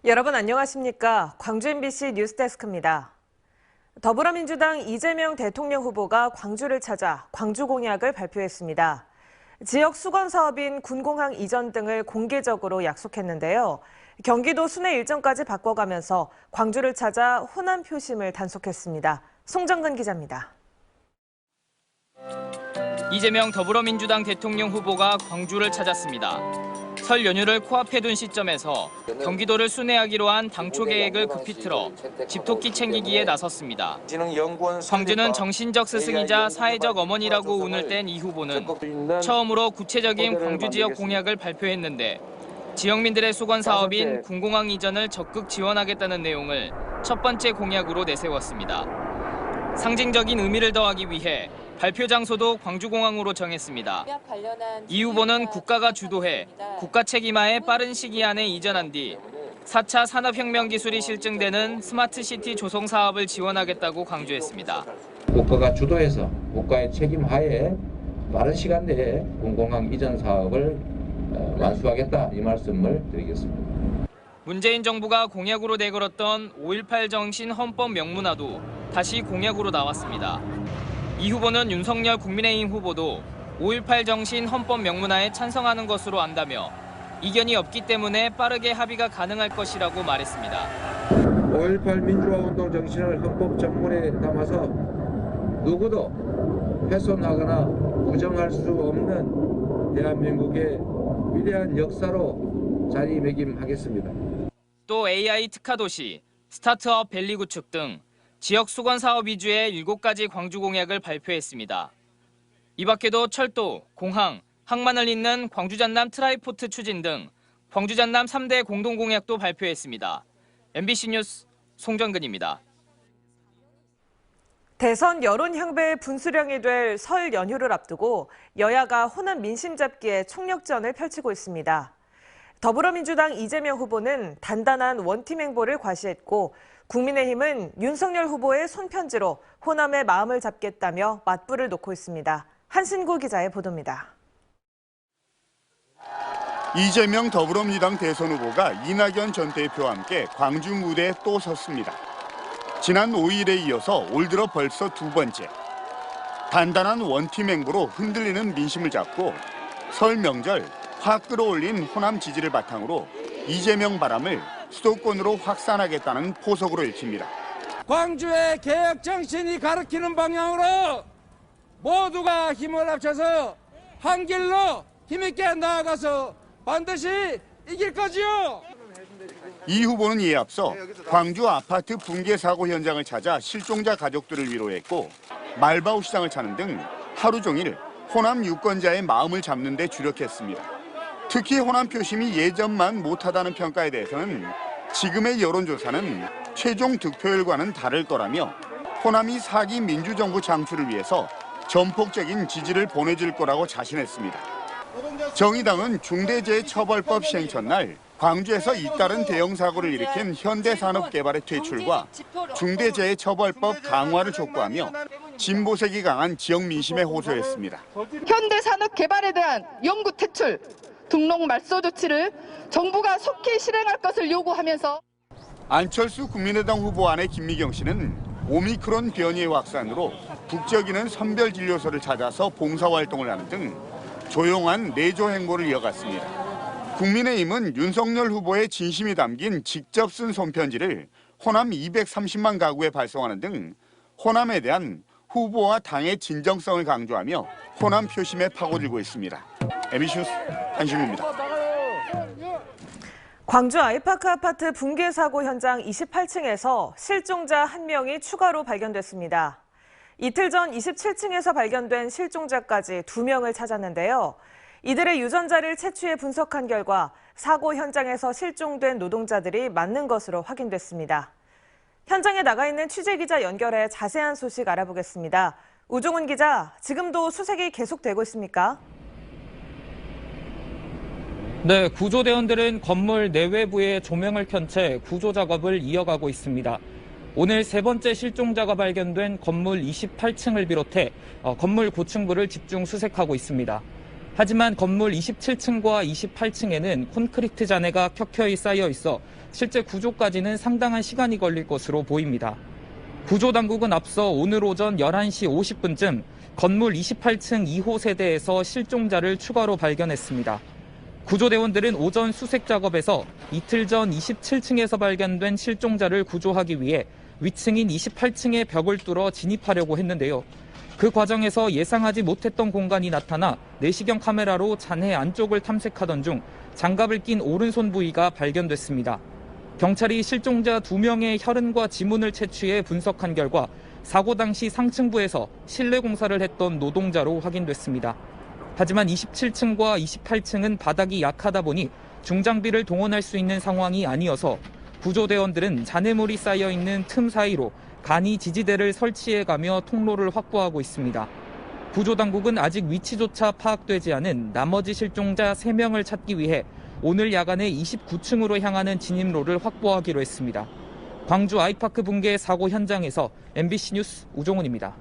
여러분 안녕하십니까? 광주 MBC 뉴스데스크입니다. 더불어민주당 이재명 대통령 후보가 광주를 찾아 광주 공약을 발표했습니다. 지역 수건 사업인 군공항 이전 등을 공개적으로 약속했는데요. 경기도 순회 일정까지 바꿔가면서 광주를 찾아 호남 표심을 단속했습니다. 송정근 기자입니다. 이재명 더불어민주당 대통령 후보가 광주를 찾았습니다. 설 연휴를 코앞에 둔 시점에서 경기도를 순회하기로 한 당초 계획을 급히 틀어 집토끼 챙기기에 나섰습니다. 광주는 정신적 스승이자 사회적 어머니라고 운을 뗀 이 후보는 처음으로 구체적인 광주 지역 공약을 발표했는데 지역민들의 수건 사업인 군공항 이전을 적극 지원하겠다는 내용을 첫 번째 공약으로 내세웠습니다. 상징적인 의미를 더하기 위해 발표 장소도 광주공항으로 정했습니다. 이 후보는 국가가 주도해 국가 책임하에 빠른 시기 안에 이전한 뒤 4차 산업혁명 기술이 실증되는 스마트시티 조성 사업을 지원하겠다고 강조했습니다. 국가가 주도해서 국가의 책임하에 빠른 시간 내에 군공항 이전 사업을 완수하겠다 이 말씀을 드리겠습니다. 문재인 정부가 공약으로 내걸었던 5.18 정신 헌법 명문화도 다시 공약으로 나왔습니다. 이 후보는 윤석열 국민의힘 후보도 5.18 정신 헌법 명문화에 찬성하는 것으로 안다며 이견이 없기 때문에 빠르게 합의가 가능할 것이라고 말했습니다. 5.18 민주화운동 정신을 헌법 정문에 담아서 누구도 훼손하거나 부정할 수 없는 대한민국의 위대한 역사로 자리매김하겠습니다. 또 AI 특화도시, 스타트업 밸리 구축 등 지역 수건 사업 위주의 7가지 광주 공약을 발표했습니다. 이 밖에도 철도, 공항, 항만을 잇는 광주 전남 트라이포트 추진 등 광주 전남 3대 공동 공약도 발표했습니다. MBC 뉴스 송정근입니다. 대선 여론 향배의 분수령이 될 설 연휴를 앞두고 여야가 호남 민심 잡기에 총력전을 펼치고 있습니다. 더불어민주당 이재명 후보는 단단한 원팀 행보를 과시했고 국민의힘은 윤석열 후보의 손편지로 호남의 마음을 잡겠다며 맞불을 놓고 있습니다. 한신구 기자의 보도입니다. 이재명 더불어민주당 대선 후보가 이낙연 전 대표와 함께 광주 무대에 또 섰습니다. 지난 5일에 이어서 올 들어 벌써 두 번째. 단단한 원팀 행보로 흔들리는 민심을 잡고 설 명절 확 끌어올린 호남 지지를 바탕으로 이재명 바람을 수도권으로 확산하겠다는 포석으로 읽힙니다. 광주의 개혁 정신이 가리키는 방향으로 모두가 힘을 합쳐서 한 길로 힘있게 나아가서 반드시 이길 거지요. 이 후보는 이에 앞서 광주 아파트 붕괴 사고 현장을 찾아 실종자 가족들을 위로했고 말바우 시장을 찾는 등 하루 종일 호남 유권자의 마음을 잡는 데 주력했습니다. 특히 호남 표심이 예전만 못하다는 평가에 대해서는 지금의 여론조사는 최종 득표율과는 다를 거라며 호남이 4기 민주정부 창출을 위해서 전폭적인 지지를 보내줄 거라고 자신했습니다. 정의당은 중대재해처벌법 시행 첫날 광주에서 잇따른 대형 사고를 일으킨 현대산업개발의 퇴출과 중대재해처벌법 강화를 촉구하며 진보색이 강한 지역 민심에 호소했습니다. 현대산업개발에 대한 영구 퇴출, 등록 말소 조치를 정부가 속히 실행할 것을 요구하면서 안철수 국민의당 후보 아내 김미경 씨는 오미크론 변이의 확산으로 국적인은 선별진료소를 찾아서 봉사활동을 하는 등 조용한 내조 행보를 이어갔습니다. 국민의힘은 윤석열 후보의 진심이 담긴 직접 쓴 손편지를 호남 230만 가구에 발송하는 등 호남에 대한 후보와 당의 진정성을 강조하며 호남 표심에 파고들고 있습니다. MBC 뉴스 한신구입니다. 광주 아이파크 아파트 붕괴 사고 현장 28층에서 실종자 1명이 추가로 발견됐습니다. 이틀 전 27층에서 발견된 실종자까지 2명을 찾았는데요. 이들의 유전자를 채취해 분석한 결과 사고 현장에서 실종된 노동자들이 맞는 것으로 확인됐습니다. 현장에 나가 있는 취재기자 연결해 자세한 소식 알아보겠습니다. 우종훈 기자, 지금도 수색이 계속되고 있습니까? 네, 구조대원들은 건물 내외부에 조명을 켠 채 구조 작업을 이어가고 있습니다. 오늘 세 번째 실종자가 발견된 건물 28층을 비롯해 건물 고층부를 집중 수색하고 있습니다. 하지만 건물 27층과 28층에는 콘크리트 잔해가 켜켜이 쌓여 있어 실제 구조까지는 상당한 시간이 걸릴 것으로 보입니다. 구조당국은 앞서 오늘 오전 11시 50분쯤 건물 28층 2호 세대에서 실종자를 추가로 발견했습니다. 구조대원들은 오전 수색 작업에서 이틀 전 27층에서 발견된 실종자를 구조하기 위해 위층인 28층의 벽을 뚫어 진입하려고 했는데요. 그 과정에서 예상하지 못했던 공간이 나타나 내시경 카메라로 잔해 안쪽을 탐색하던 중 장갑을 낀 오른손 부위가 발견됐습니다. 경찰이 실종자 2명의 혈흔과 지문을 채취해 분석한 결과 사고 당시 상층부에서 실내 공사를 했던 노동자로 확인됐습니다. 하지만 27층과 28층은 바닥이 약하다 보니 중장비를 동원할 수 있는 상황이 아니어서 구조대원들은 잔해물이 쌓여 있는 틈 사이로 간이 지지대를 설치해가며 통로를 확보하고 있습니다. 구조당국은 아직 위치조차 파악되지 않은 나머지 실종자 3명을 찾기 위해 오늘 야간에 29층으로 향하는 진입로를 확보하기로 했습니다. 광주 아이파크 붕괴 사고 현장에서 MBC 뉴스 우종훈입니다.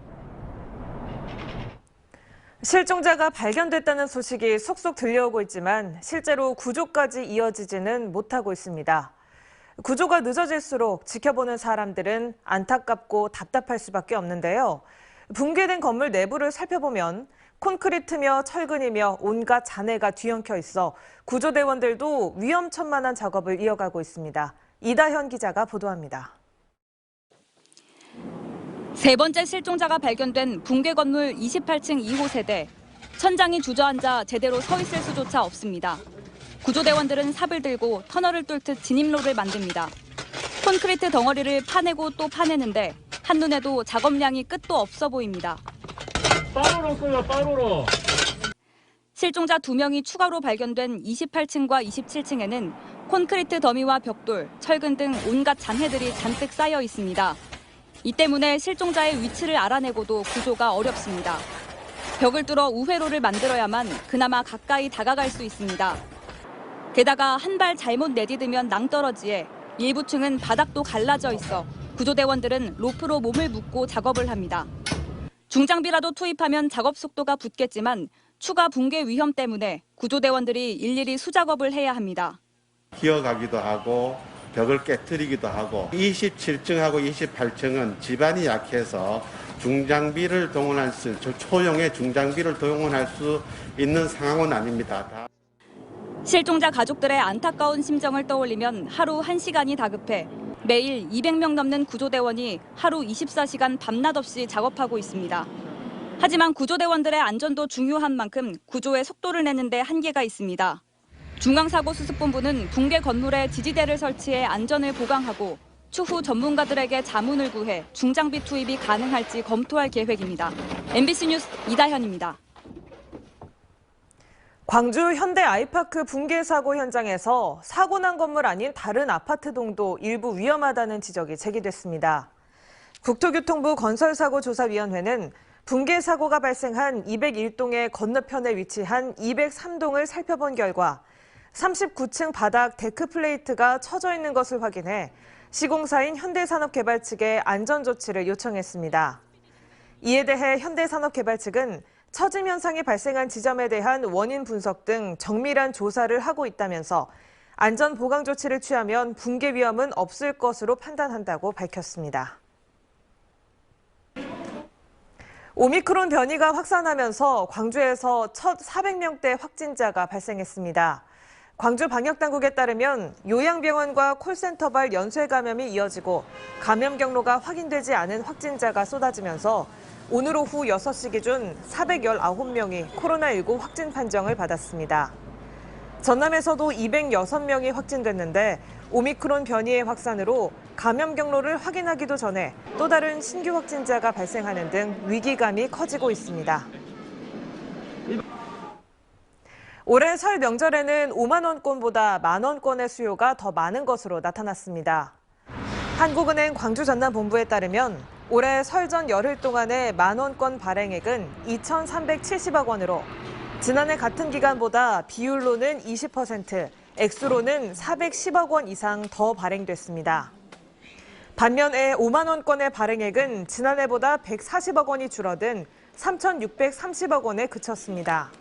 실종자가 발견됐다는 소식이 속속 들려오고 있지만 실제로 구조까지 이어지지는 못하고 있습니다. 구조가 늦어질수록 지켜보는 사람들은 안타깝고 답답할 수밖에 없는데요. 붕괴된 건물 내부를 살펴보면 콘크리트며 철근이며 온갖 잔해가 뒤엉켜 있어 구조대원들도 위험천만한 작업을 이어가고 있습니다. 이다현 기자가 보도합니다. 세 번째 실종자가 발견된 붕괴 건물 28층 2호 세대. 천장이 주저앉아 제대로 서 있을 수조차 없습니다. 구조대원들은 삽을 들고 터널을 뚫듯 진입로를 만듭니다. 콘크리트 덩어리를 파내고 또 파내는데 한눈에도 작업량이 끝도 없어 보입니다. 빠로로 써요, 빠로로. 실종자 2명이 추가로 발견된 28층과 27층에는 콘크리트 더미와 벽돌, 철근 등 온갖 잔해들이 잔뜩 쌓여 있습니다. 이 때문에 실종자의 위치를 알아내고도 구조가 어렵습니다. 벽을 뚫어 우회로를 만들어야만 그나마 가까이 다가갈 수 있습니다. 게다가 한 발 잘못 내디디면 낭떠러지에 일부 층은 바닥도 갈라져 있어 구조대원들은 로프로 몸을 묶고 작업을 합니다. 중장비라도 투입하면 작업 속도가 붙겠지만 추가 붕괴 위험 때문에 구조대원들이 일일이 수작업을 해야 합니다. 기어가기도 하고 벽을 깨뜨리기도 하고 27층하고 28층은 지반이 약해서 중장비를 동원할 수, 초용의 중장비를 동원할 수 있는 상황은 아닙니다. 실종자 가족들의 안타까운 심정을 떠올리면 하루 1시간이 다급해 매일 200명 넘는 구조대원이 하루 24시간 밤낮 없이 작업하고 있습니다. 하지만 구조대원들의 안전도 중요한 만큼 구조의 속도를 내는 데 한계가 있습니다. 중앙사고수습본부는 붕괴 건물에 지지대를 설치해 안전을 보강하고 추후 전문가들에게 자문을 구해 중장비 투입이 가능할지 검토할 계획입니다. MBC 뉴스 이다현입니다. 광주 현대 아이파크 붕괴 사고 현장에서 사고 난 건물 아닌 다른 아파트 동도 일부 위험하다는 지적이 제기됐습니다. 국토교통부 건설사고조사위원회는 붕괴 사고가 발생한 201동의 건너편에 위치한 203동을 살펴본 결과 39층 바닥 데크 플레이트가 처져 있는 것을 확인해 시공사인 현대산업개발 측에 안전조치를 요청했습니다. 이에 대해 현대산업개발 측은 처짐 현상이 발생한 지점에 대한 원인 분석 등 정밀한 조사를 하고 있다면서 안전 보강 조치를 취하면 붕괴 위험은 없을 것으로 판단한다고 밝혔습니다. 오미크론 변이가 확산하면서 광주에서 첫 400명대 확진자가 발생했습니다. 광주 방역당국에 따르면 요양병원과 콜센터발 연쇄 감염이 이어지고 감염 경로가 확인되지 않은 확진자가 쏟아지면서 오늘 오후 6시 기준 419명이 코로나19 확진 판정을 받았습니다. 전남에서도 206명이 확진됐는데 오미크론 변이의 확산으로 감염 경로를 확인하기도 전에 또 다른 신규 확진자가 발생하는 등 위기감이 커지고 있습니다. 올해 설 명절에는 5만 원권보다 만 원권의 수요가 더 많은 것으로 나타났습니다. 한국은행 광주 전남본부에 따르면 올해 설 전 열흘 동안의 만 원권 발행액은 2,370억 원으로 지난해 같은 기간보다 비율로는 20%, 액수로는 410억 원 이상 더 발행됐습니다. 반면에 5만 원권의 발행액은 지난해보다 140억 원이 줄어든 3,630억 원에 그쳤습니다.